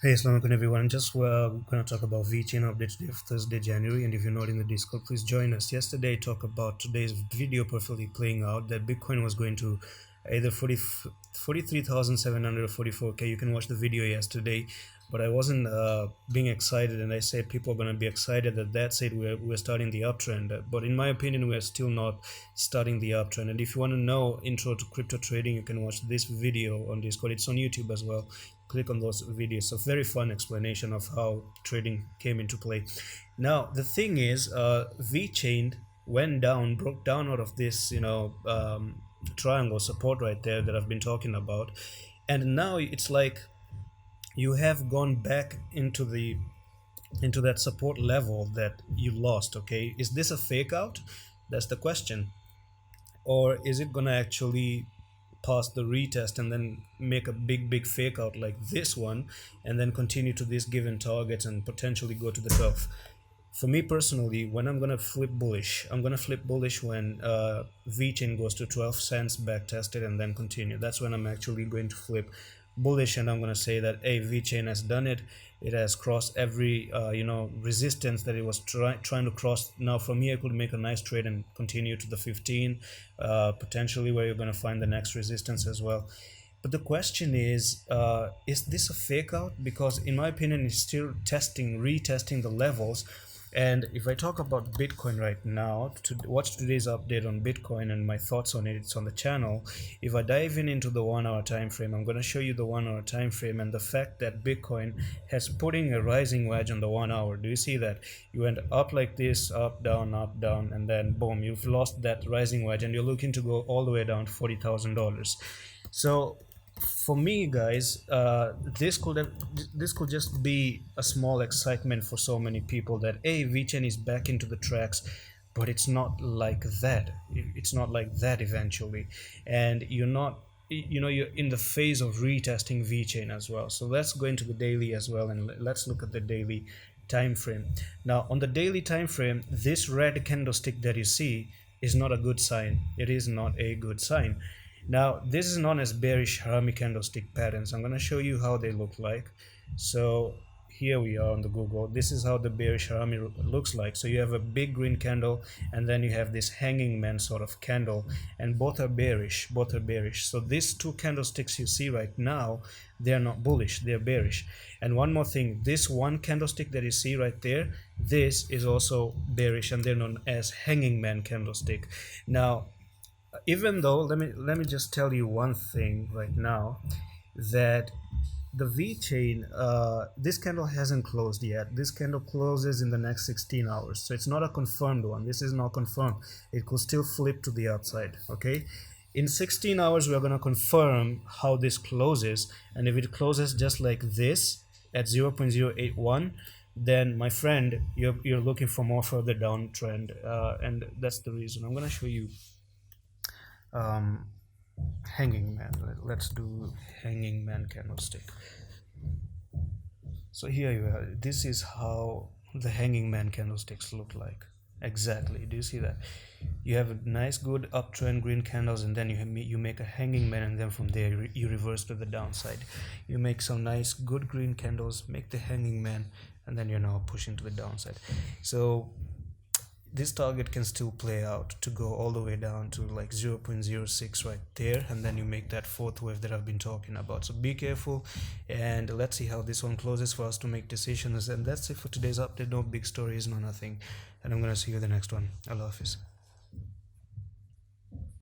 Hey, Assalamualaikum everyone. Just going to talk about VeChain update today, Thursday, January. And if you're not in the Discord, please join us. Yesterday, I talked about today's video perfectly playing out that Bitcoin was going to either 43,700 or 44K. You can watch the video yesterday, but I wasn't being excited, and I said people are going to be excited that that's it. We're starting the uptrend. But in my opinion, we're still not starting the uptrend. And if you want to know intro to crypto trading, you can watch this video on Discord. It's on YouTube as well. Click on those videos. So very fun explanation of how trading came into play. Now the thing is, VeChain went down, broke down out of this triangle support right there that I've been talking about, and now it's like you have gone back into that support level that you lost. Okay, is this a fake out? That's the question. Or is it gonna actually pass the retest and then make a big fake out like this one, and then continue to these given targets and potentially go to the 12? For me personally, when I'm gonna flip bullish, I'm gonna flip bullish when VeChain goes to 12 cents, back tested, and then continue. That's when I'm actually going to flip bullish, and I'm gonna say that, hey, VeChain has done it. It has crossed every resistance that it was trying to cross. Now from here, I could make a nice trade and continue to the 15, potentially where you're gonna find the next resistance as well. But the question is this a fake out? Because in my opinion, it's still retesting the levels. And if I talk about Bitcoin right now, to watch today's update on Bitcoin and my thoughts on it, it's on the channel. If I dive into the 1 hour time frame, I'm going to show you the 1 hour time frame and the fact that Bitcoin has putting a rising wedge on the 1 hour. Do you see that? You went up like this, up, down, and then boom, you've lost that rising wedge, and you're looking to go all the way down to $40,000. So for me, guys, this could just be a small excitement for so many people that, hey, VeChain is back into the tracks. But it's not like that. It's not like that eventually, and you're in the phase of retesting VeChain as well. So let's go into the daily as well, and let's look at the daily time frame. Now on the daily time frame, this red candlestick that you see is not a good sign. It is not a good sign. Now this is known as bearish harami candlestick patterns. I'm going to show you how they look like. So here we are on the Google. This is how the bearish harami looks like. So you have a big green candle, and then you have this hanging man sort of candle, and both are bearish. So these two candlesticks you see right now, they are not bullish, they are bearish. And one more thing, this one candlestick that you see right there, this is also bearish, and they're known as hanging man candlestick. Now even though, let me just tell you one thing right now, that the VeChain, this candle hasn't closed yet. This candle closes in the next 16 hours, so it's not a confirmed one. This is not confirmed. It could still flip to the upside. Okay, in 16 hours we're going to confirm how this closes, and if it closes just like this at 0.081, then my friend, you're looking for more further downtrend, and that's the reason. I'm going to show you hanging man. Let's do hanging man candlestick. So here you are. This is how the hanging man candlesticks look like. Exactly. Do you see that? You have a nice good uptrend green candles, and then you make a hanging man, and then from there you reverse to the downside. You make some nice good green candles, make the hanging man, and then you're now pushing to the downside. So this target can still play out to go all the way down to like 0.06 right there, and then you make that fourth wave that I've been talking about. So be careful, and let's see how this one closes for us to make decisions. And that's it for today's update. No big stories, no nothing, and I'm gonna see you in the next one. Allah Hafiz.